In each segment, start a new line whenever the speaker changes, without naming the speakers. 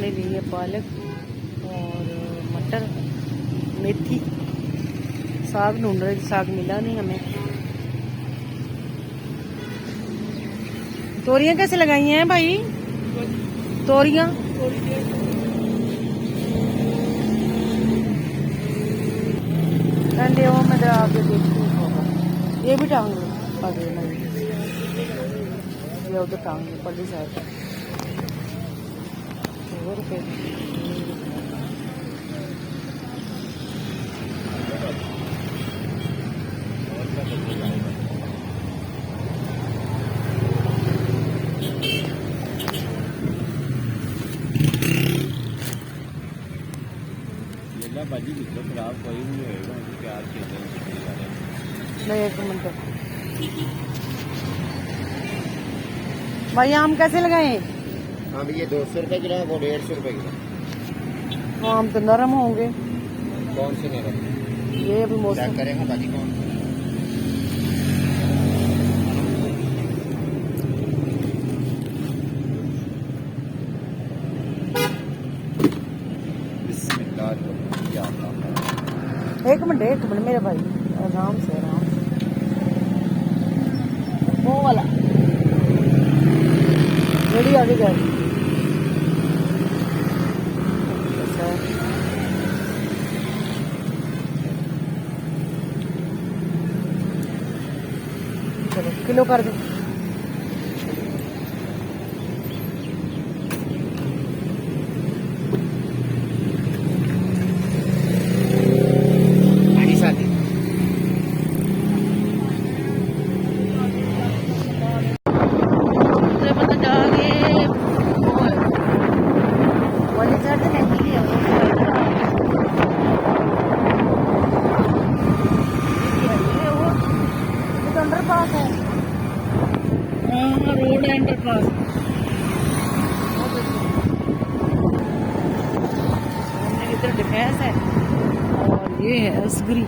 हमने ली है पालक और मटर, मेथी, साग ढूंढ रहे, साग मिला नहीं हमें। तोरियां कैसे लगाई हैं भाई? तोरियां ठंडे हो मैं आगे देखती होगा। ये भी टांग लो आगे, नहीं ये उधर टांग लो पल्ली साइड रुपये।
भाजी कितना खराब कोई नहीं होएगा, प्यार के
नहीं। एक मिनट भाई, आम कैसे लगाए?
हाँ भैया 200 रुपये किलो है, वो 150 रुपये किलो।
आम तो नरम होंगे।
कौन से नरम?
ये अभी मौसम
करेगा भाजी कौन?
एक मिनट मेरे भाई, आराम से आराम से। वो वाला रेडी आगे जाए। चलो किलो कर दो। रोड अंडरपास इधर डिफेंस है और ये है असगरी।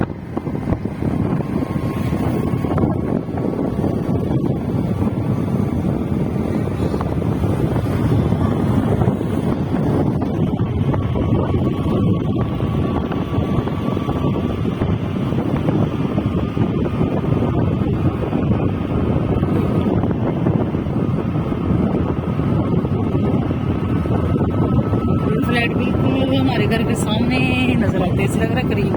फ्लैट बिल्कुल हमारे घर के सामने नजर आते हैं, लग रहा है करीब।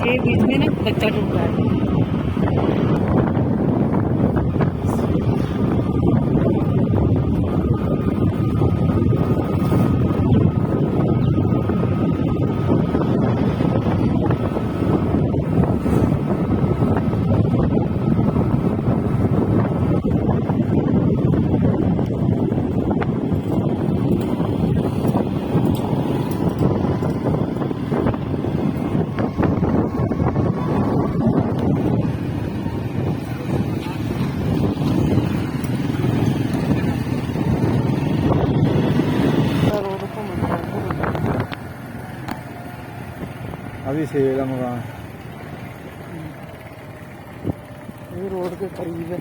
ये बीच में ना बच्चा टूट रहा है।
अभी सेल है मकान,
ये रोड के करीब है।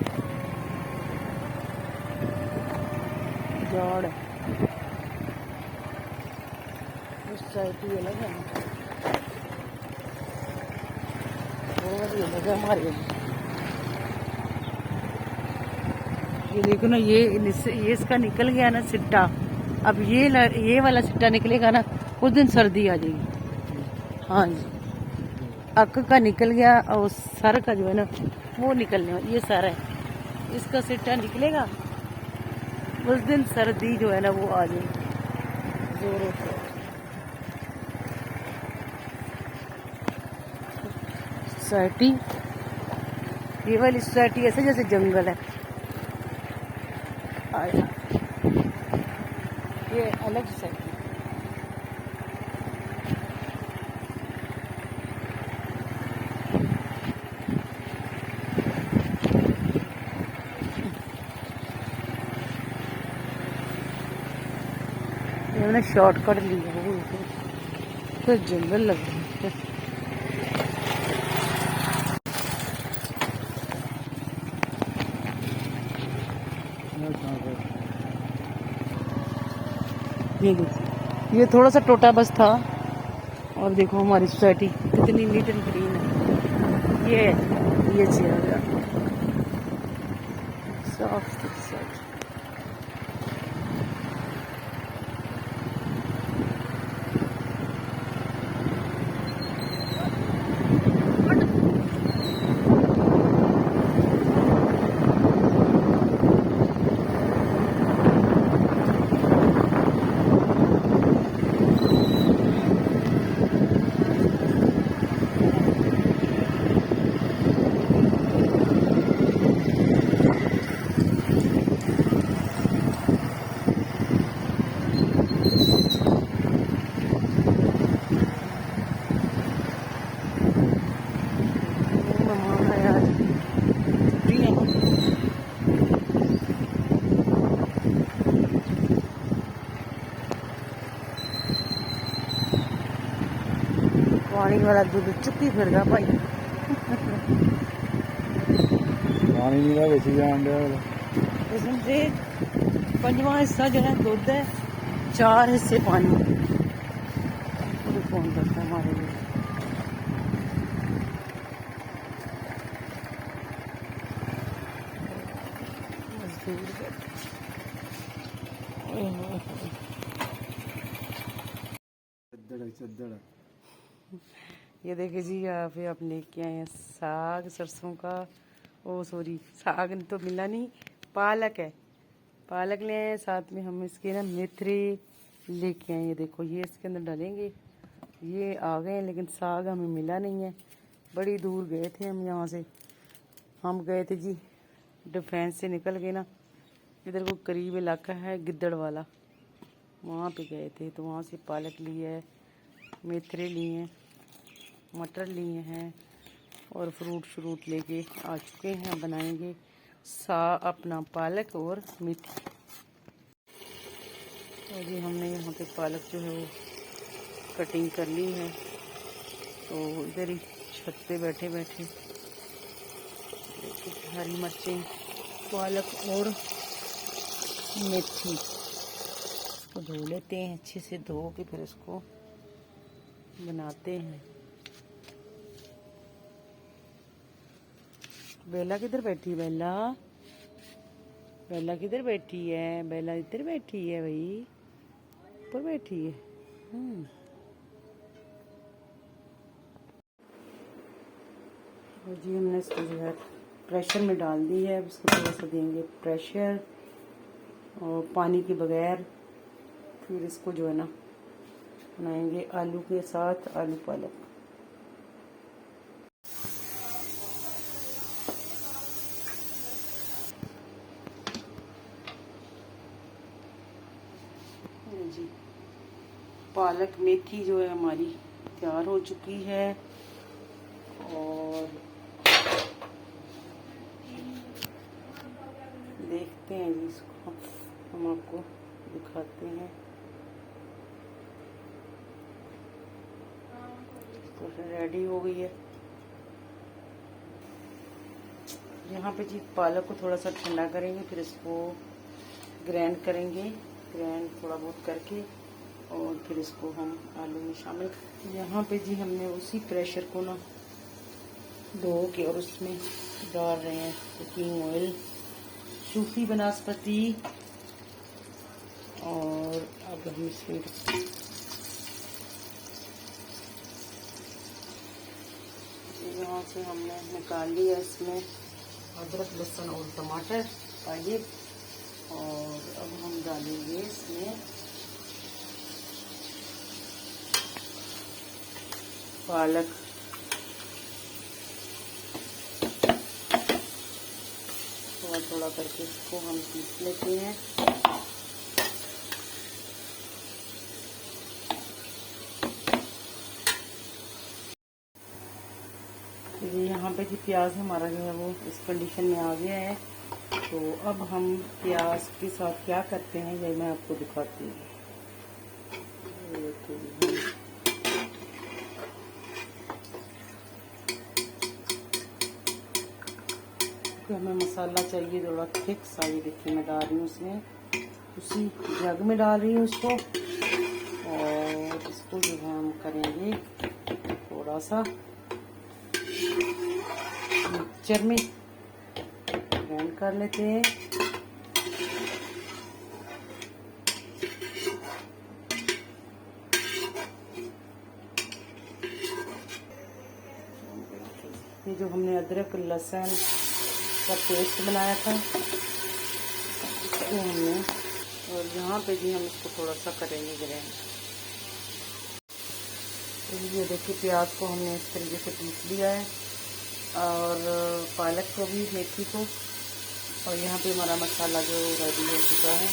झाड़ है इस साइड ही अलग है और ये अलग है हमारे। ये देखो ना, ये इसका निकल गया ना सिट्टा। अब ये वाला सिट्टा निकलेगा ना, उस दिन सर्दी आ जाएगी। हाँ जी, अक का निकल गया और सर का जो है ना वो निकलने वाला, ये सर है, इसका सिट्टा निकलेगा उस दिन सर्दी जो है ना वो आ जाएगी जोरों से। सोसाइटी, ये वाली सोसाइटी ऐसे जैसे जंगल है। आया ये अलग सोसाइटी। मैंने शॉर्टकट लिया तो जंगल लग रहा है। ये देखिए, ये थोड़ा सा टोटा बस था। और देखो हमारी सोसाइटी कितनी नीट एंड क्लीन है। ये चेयर साफ सोसाइटी। पानी वाला दूध चुकी फिरदा भाई।
पानी नहीं का बेची जान दिया
इसमें से 5वां हिस्सा जो है दूध है, 4 हिस्से पानी। पूरी फोन करता है हमारे लिए।
चद्दड़
ये देखिए जी, यहाँ पे आप लेके आए हैं साग सरसों का। ओ सॉरी, साग तो मिला नहीं, पालक है। पालक ले आए, साथ में हम इसके ना मेथरे लेके आए। ये देखो, ये इसके अंदर डालेंगे। ये आ गए हैं, लेकिन साग हमें मिला नहीं है। बड़ी दूर गए थे हम यहाँ से। हम गए थे जी डिफेंस से निकल के ना, इधर को करीब इलाका है गिद्दड़ वाला, वहाँ पे गए थे। तो वहाँ से पालक लिए है, मेथरे लिए हैं, मटर लिए हैं और फ्रूट लेके आ चुके हैं। बनाएंगे अपना पालक और मेथी। तो जी हमने यहाँ पे पालक जो है वो कटिंग कर ली है। तो इधर ही छत पे बैठे बैठे हरी मिर्चें, पालक और मेथी इसको धो लेते हैं। अच्छे से धो के फिर इसको बनाते हैं। बेला किधर बैठी? बेला बेला किधर बैठी है? बेला इधर बैठी है भाई, ऊपर बैठी है। और जी हमने इसको जो है प्रेशर में डाल दी है। अब इसको थोड़ा सा देंगे प्रेशर और पानी के बगैर। फिर इसको जो है ना बनाएंगे आलू के साथ, आलू पालक। जी पालक मेथी जो है हमारी तैयार हो चुकी है। और देखते हैं जी इसको, हम आपको दिखाते हैं। तो रेडी हो गई है। यहाँ पे जी पालक को थोड़ा सा ठंडा करेंगे, फिर इसको ग्राइंड करेंगे। ग्राइंड थोड़ा बहुत करके और फिर इसको हम आलू में शामिल। यहाँ पे जी हमने उसी प्रेशर को ना धो के और उसमें डाल रहे हैं कुकिंग ऑयल, सूखी वनस्पति। और अब हम इसमें यहाँ से हमने निकाल लिया इसमें अदरक, लहसुन और टमाटर पाइए। और अब हम डालेंगे इसमें पालक। थोड़ा थोड़ा करके इसको हम पीस लेते हैं। यहाँ पे जी प्याज हमारा जो है वो इस कंडीशन में आ गया है। तो अब हम प्याज के साथ क्या करते हैं ये मैं आपको दिखाती हूँ। तो हमें मसाला चाहिए थोड़ा थिक सा। ये देखिए मैं डाल रही हूँ उसमें उसी जग में डाल रही हूँ इसको। और इसको जो है हम करेंगे थोड़ा सा मिक्सचर में ग्राइंड कर लेते हैं। ये जो हमने अदरक लहसुन का पेस्ट बनाया था इसको हमने, और यहाँ पे भी हम इसको थोड़ा सा करेंगे ग्राइंड। तो ये देखिए प्याज को हमने इस तरीके से पीस लिया है, और पालक को भी, मेथी को, और यहाँ पे हमारा मसाला जो रेडी हो चुका है।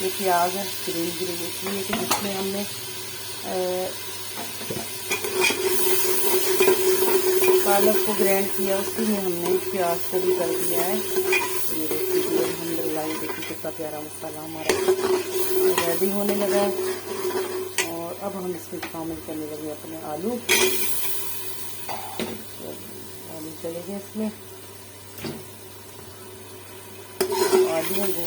ये प्याज है ग्रीन ग्रीन इसलिए कि जिसमें हमने पालक को ग्राइंड किया उसी में हमने प्याज को भी कर दिया है। ये देखिए अल्हम्दुलिल्लाह, ये देखिए कितना प्यारा मसाला हमारा रेडी होने लगा है। और अब हम इसमें शामिल करने लगे अपने आलू। आलू चले गए इसमें, आलू को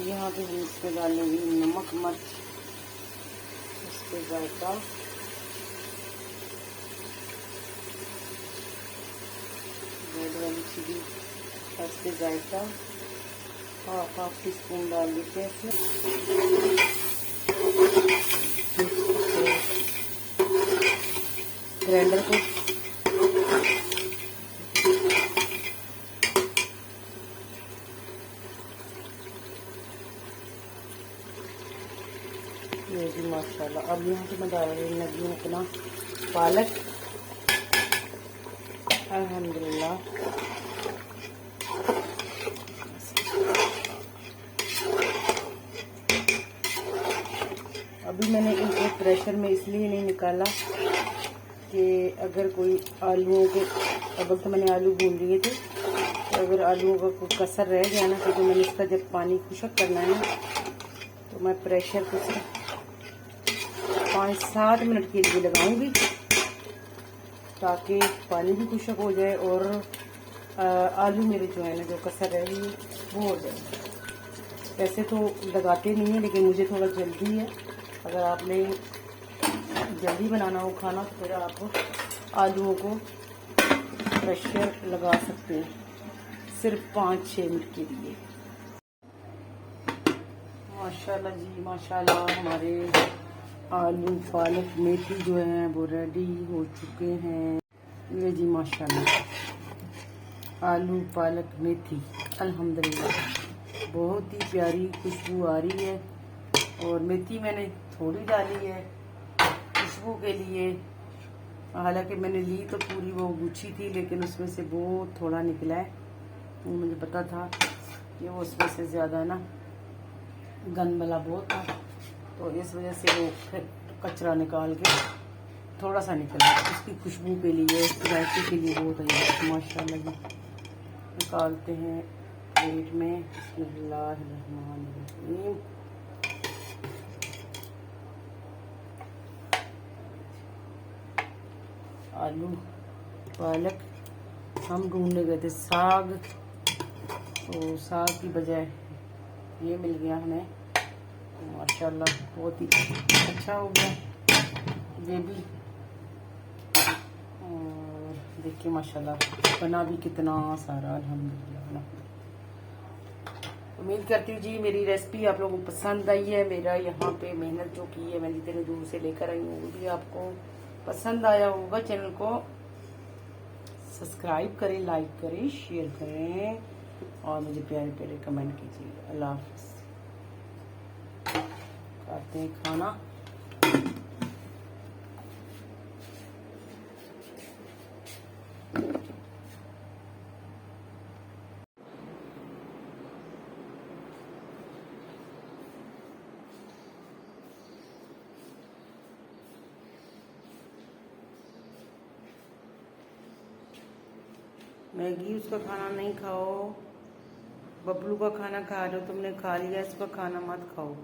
यहाँ पे हम इसमें डालेंगे नमक मिर्च, इसके जायका, रेड वाली चिली, इसके जायका हाफ टी स्पून डाल देते हैं इसमें। ग्राइंडर को ये भी माशाल्लाह। अब यहाँ पे मैं डाल रही हूँ अपना पालक। अल्हम्दुलिल्लाह अभी मैंने इनको प्रेशर में इसलिए नहीं निकाला कि अगर कोई आलूओं के, अब तो मैंने आलू भून लिए थे, तो अगर आलूओं का कोई कसर रह गया ना, तो मैंने इसका जब पानी खुशक करना है ना, तो मैं प्रेशर को 5-7 मिनट के लिए लगाऊंगी ताकि पानी भी खुशक हो जाए और आलू मेरे जो है ना, जो कसर रह गई वो हो जाए। वैसे तो लगाते नहीं है, लेकिन मुझे थोड़ा जल्दी है। अगर आपने जल्दी बनाना हो खाना तो फिर आप आलूओं को प्रेशर लगा सकते हैं सिर्फ 5-6 मिनट के लिए। माशाल्लाह जी माशाल्लाह, हमारे आलू पालक मेथी जो है वो रेडी हो चुके हैं। ये जी माशाल्लाह, आलू पालक मेथी अल्हम्दुलिल्लाह बहुत ही प्यारी खुशबू आ रही है। और मेथी मैंने थोड़ी डाली है खुशबू के लिए, हालांकि मैंने ली तो पूरी वो गुच्छी थी, लेकिन उसमें से बहुत थोड़ा निकला है। तो मुझे पता था कि वो उसमें से ज़्यादा ना गन वाला बहुत था, तो इस वजह से वो फिर कचरा निकाल के थोड़ा सा निकला। उसकी खुशबू के लिए, जायके के लिए बहुत है माशाल्लाह जी। निकालते हैं प्लेट में। बिस्मिल्लाहिर्रहमानिर्रहीम। आलू पालक हम ढूंढने गए थे साग, तो साग की बजाय ये मिल गया हमें, तो माशाल्लाह बहुत ही अच्छा हो गया ये भी। और देखिए माशाल्लाह बना भी कितना सारा अल्हम्दुलिल्लाह। उम्मीद करती हूँ जी मेरी रेसिपी आप लोगों को पसंद आई है। मेरा यहाँ पे मेहनत जो की है, मैं जितने दूर से लेकर आई हूँ वो भी आपको पसंद आया होगा। चैनल को सब्सक्राइब करें, लाइक करें, शेयर करें और मुझे प्यारे प्यारे कमेंट कीजिए। अल्लाह हाफ़िज़। खाते हैं खाना। मैगी उसका खाना नहीं खाओ, बबलू का खाना खा रहे हो, तुमने खा लिया, इसका खाना मत खाओ।